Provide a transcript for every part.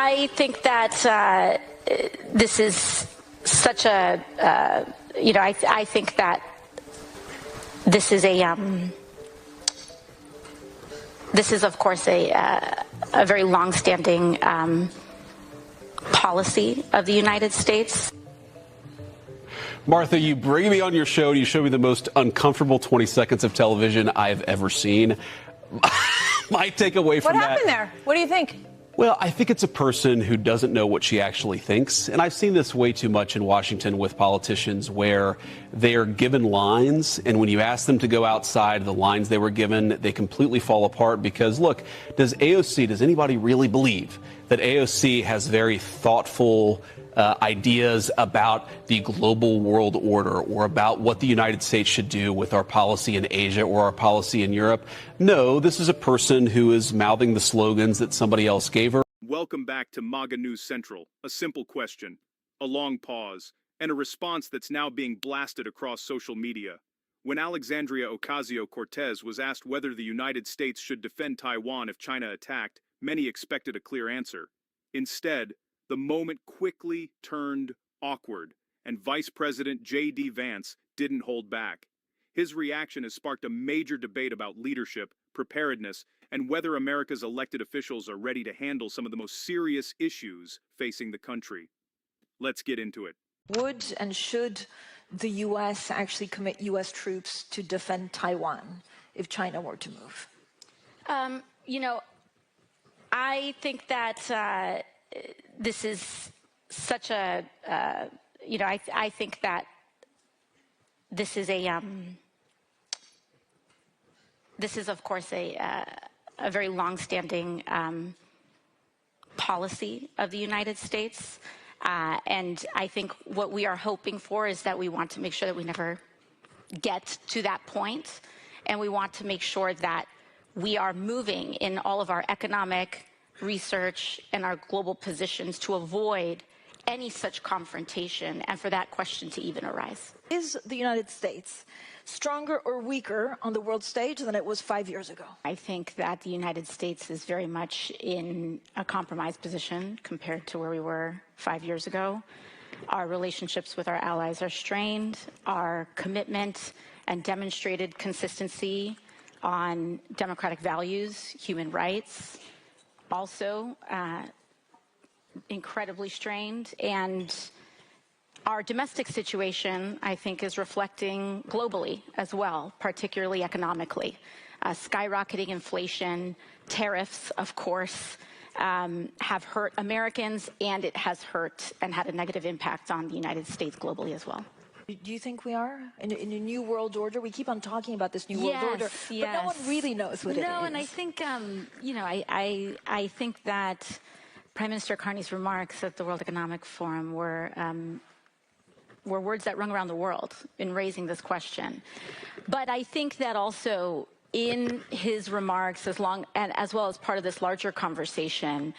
I think that this is such a, I think that this is this is, of course, a very long-standing policy of the United States. Martha, you bring me on your show and you show me the most uncomfortable 20 seconds of television I've ever seen. My takeaway from that. What happened there? What do you think? Well, I think it's a person who doesn't know what she actually thinks. And I've seen this way too much in Washington with politicians where they are given lines. And when you ask them to go outside the lines they were given, they completely fall apart because, look, does anybody really believe that AOC has very thoughtful ideas about the global world order or about what the United States should do with our policy in Asia or our policy in Europe? No, this is a person who is mouthing the slogans that somebody else gave her. Welcome back to MAGA News Central. A simple question, a long pause, and a response that's now being blasted across social media. When Alexandria Ocasio-Cortez was asked whether the United States should defend Taiwan if China attacked, many expected a clear answer. Instead, the moment quickly turned awkward, and Vice President J.D. Vance didn't hold back. His reaction has sparked a major debate about leadership, preparedness, and whether America's elected officials are ready to handle some of the most serious issues facing the country. Let's get into it. Would and should the U.S. actually commit U.S. troops to defend Taiwan if China were to move? I think that this is such a, I think that this is this is, of course, a very long-standing policy of the United States. And I think what we are hoping for is that we want to make sure that we never get to that point. And we want to make sure that we are moving in all of our economic research and our global positions to avoid any such confrontation and for that question to even arise. Is the United States stronger or weaker on the world stage than it was 5 years ago? I think that the United States is very much in a compromised position compared to where we were 5 years ago. Our relationships with our allies are strained. Our commitment and demonstrated consistency on democratic values, human rights, also incredibly strained. And our domestic situation, I think, is reflecting globally as well, particularly economically. Skyrocketing inflation, tariffs, of course, have hurt Americans, and it has hurt and had a negative impact on the United States globally as well. Do you think we are in a new world order? We keep on talking about this new world order, but no one really knows what it is. No, and I think, I think that Prime Minister Carney's remarks at the World Economic Forum were words that rung around the world in raising this question. But I think that also in his remarks, as well as part of this larger conversation,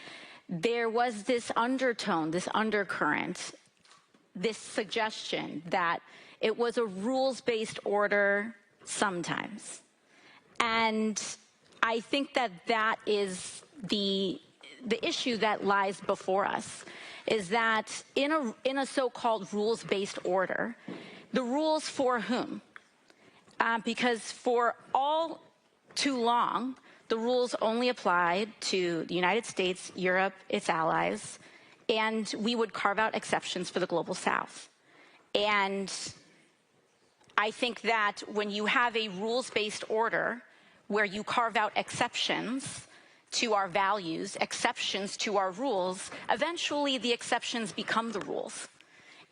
there was this undertone, this undercurrent, this suggestion that it was a rules-based order sometimes. And I think that that is the issue that lies before us, is that in a so-called rules-based order, the rules for whom? Because for all too long, the rules only applied to the United States, Europe, its allies, and we would carve out exceptions for the global south. And I think that when you have a rules-based order where you carve out exceptions to our values, exceptions to our rules, eventually the exceptions become the rules.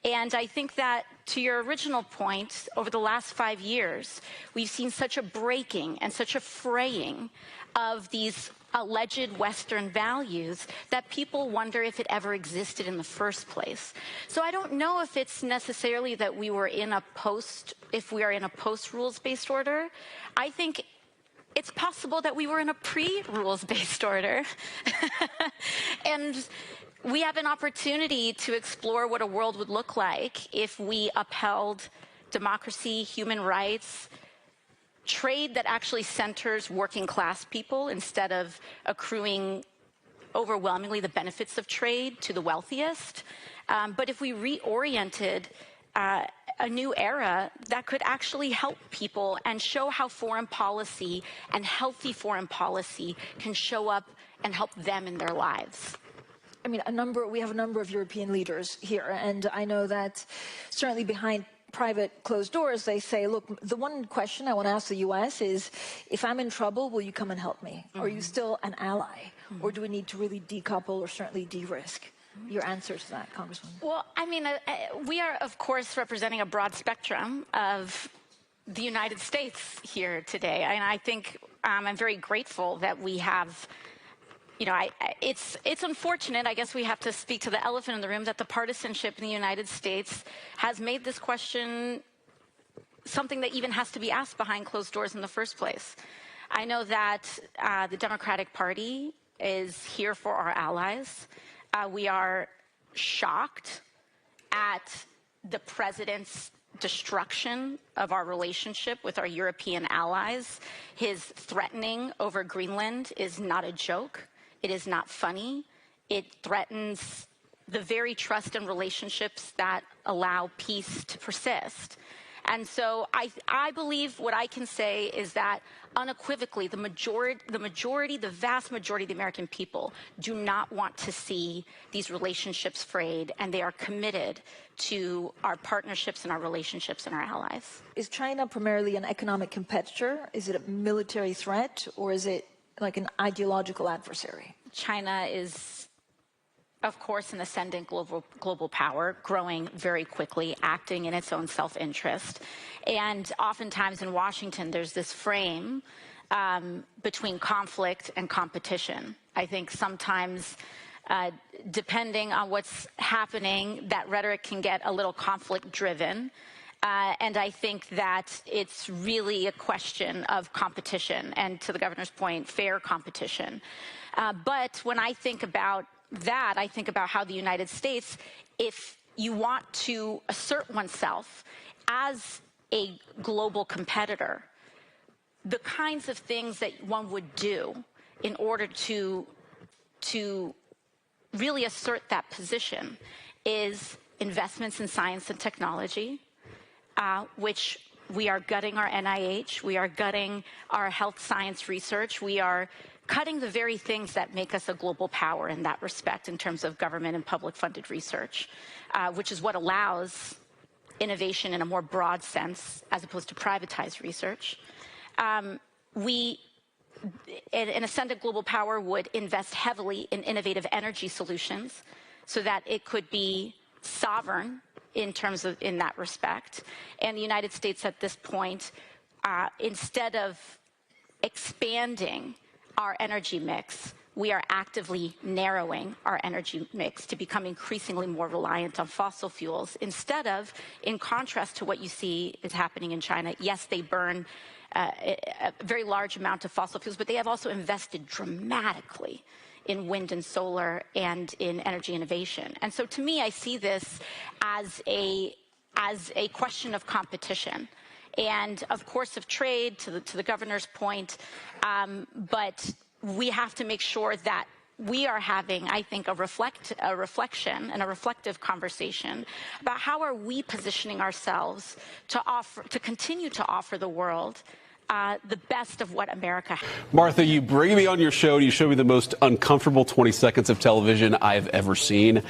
And I think that, to your original point, over the last 5 years, we've seen such a breaking and such a fraying of these alleged Western values that people wonder if it ever existed in the first place. So I don't know if it's necessarily that we are in a post-rules-based order. I think it's possible that we were in a pre-rules-based order. And we have an opportunity to explore what a world would look like if we upheld democracy, human rights, trade that actually centers working class people instead of accruing overwhelmingly the benefits of trade to the wealthiest. But if we reoriented a new era that could actually help people and show how foreign policy and healthy foreign policy can show up and help them in their lives. I mean, we have a number of European leaders here, and I know that certainly behind private closed doors, they say, look, the one question I want to ask the U.S. is, if I'm in trouble, will you come and help me? Are you still an ally? Or do we need to really decouple or certainly de-risk? Your answers to that, Congresswoman. Well, I mean, we are, of course, representing a broad spectrum of the United States here today. And I think I'm very grateful that we have, you know, it's unfortunate, I guess we have to speak to the elephant in the room, that the partisanship in the United States has made this question something that even has to be asked behind closed doors in the first place. I know that the Democratic Party is here for our allies. We are shocked at the president's destruction of our relationship with our European allies. His threatening over Greenland is not a joke. It is not funny. It threatens the very trust and relationships that allow peace to persist. And so I believe what I can say is that unequivocally, the vast majority of the American people do not want to see these relationships frayed, and they are committed to our partnerships and our relationships and our allies. Is China primarily an economic competitor? Is it a military threat, or is it like an ideological adversary? China is, of course, an ascendant global power, growing very quickly, acting in its own self-interest. And oftentimes in Washington, there's this frame between conflict and competition. I think sometimes, depending on what's happening, that rhetoric can get a little conflict-driven. And I think that it's really a question of competition, and to the governor's point, fair competition. But when I think about that, I think about how the United States, if you want to assert oneself as a global competitor, the kinds of things that one would do in order to really assert that position is investments in science and technology, which we are gutting our NIH, we are gutting our health science research, we are cutting the very things that make us a global power in that respect in terms of government and public funded research, which is what allows innovation in a more broad sense as opposed to privatized research. An ascendant global power would invest heavily in innovative energy solutions so that it could be sovereign in that respect. And the United States at this point, instead of expanding our energy mix, we are actively narrowing our energy mix to become increasingly more reliant on fossil fuels, instead of, in contrast to what you see is happening in China. Yes, they burn a very large amount of fossil fuels, but they have also invested dramatically in wind and solar and in energy innovation. And so to me, I see this as a question of competition. And of course of trade, to the governor's point, but we have to make sure that we are having, I think, a reflection and a reflective conversation about how are we positioning ourselves to continue to offer the world the best of what America has. Martha, you bring me on your show and you show me the most uncomfortable 20 seconds of television I've ever seen.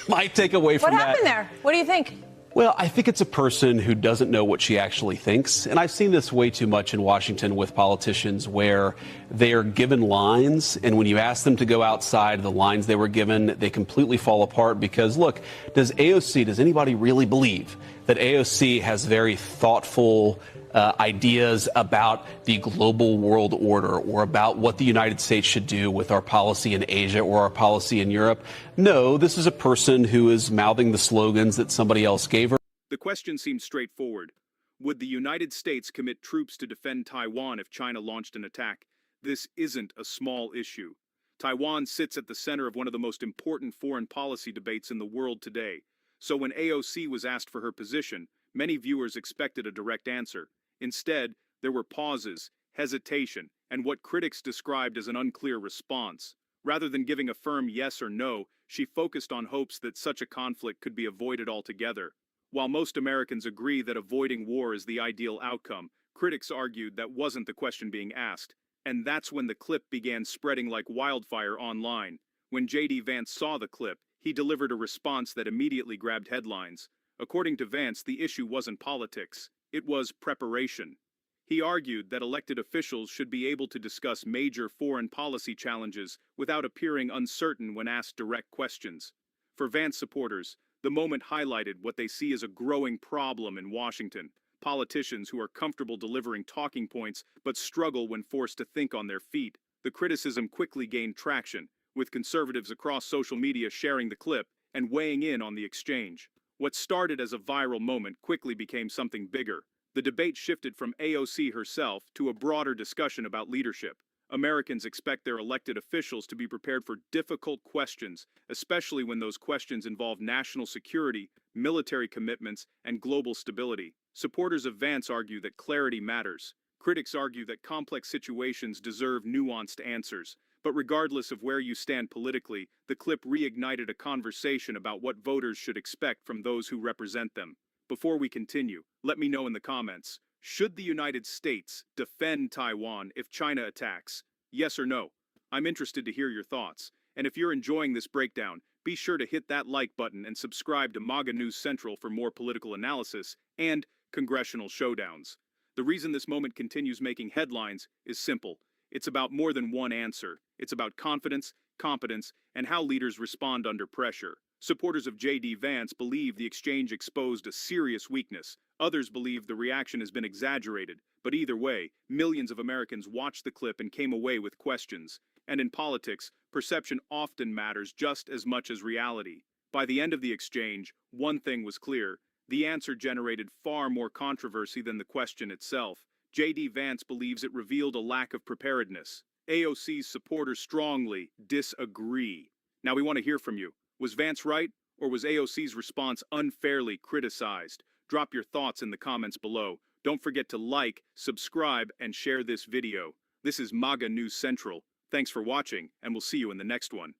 My takeaway from that. What happened there? What do you think? Well, I think it's a person who doesn't know what she actually thinks. And I've seen this way too much in Washington with politicians where they are given lines, and when you ask them to go outside the lines they were given, they completely fall apart because, look, does anybody really believe that AOC has very thoughtful ideas about the global world order or about what the United States should do with our policy in Asia or our policy in Europe? No, this is a person who is mouthing the slogans that somebody else gave her. The question seems straightforward. Would the United States commit troops to defend Taiwan if China launched an attack? This isn't a small issue. Taiwan sits at the center of one of the most important foreign policy debates in the world today. So when AOC was asked for her position, many viewers expected a direct answer. Instead, there were pauses, hesitation, and what critics described as an unclear response. Rather than giving a firm yes or no, she focused on hopes that such a conflict could be avoided altogether. While most Americans agree that avoiding war is the ideal outcome, critics argued that wasn't the question being asked. And that's when the clip began spreading like wildfire online. When J.D. Vance saw the clip, he delivered a response that immediately grabbed headlines. According to Vance, the issue wasn't politics, it was preparation. He argued that elected officials should be able to discuss major foreign policy challenges without appearing uncertain when asked direct questions. For Vance supporters, the moment highlighted what they see as a growing problem in Washington: politicians who are comfortable delivering talking points but struggle when forced to think on their feet. The criticism quickly gained traction, with conservatives across social media sharing the clip and weighing in on the exchange. What started as a viral moment quickly became something bigger. The debate shifted from AOC herself to a broader discussion about leadership. Americans expect their elected officials to be prepared for difficult questions, especially when those questions involve national security, military commitments, and global stability. Supporters of Vance argue that clarity matters. Critics argue that complex situations deserve nuanced answers. But regardless of where you stand politically, the clip reignited a conversation about what voters should expect from those who represent them. Before we continue, let me know in the comments: should the United States defend Taiwan if China attacks? Yes or no? I'm interested to hear your thoughts. And if you're enjoying this breakdown, be sure to hit that like button and subscribe to MAGA News Central for more political analysis and congressional showdowns. The reason this moment continues making headlines is simple. It's about more than one answer. It's about confidence, competence, and how leaders respond under pressure. Supporters of J.D. Vance believe the exchange exposed a serious weakness. Others believe the reaction has been exaggerated. But either way, millions of Americans watched the clip and came away with questions. And in politics, perception often matters just as much as reality. By the end of the exchange, one thing was clear: the answer generated far more controversy than the question itself. J.D. Vance believes it revealed a lack of preparedness. AOC's supporters strongly disagree. Now we want to hear from you. Was Vance right, or was AOC's response unfairly criticized? Drop your thoughts in the comments below. Don't forget to like, subscribe, and share this video. This is MAGA News Central. Thanks for watching, and we'll see you in the next one.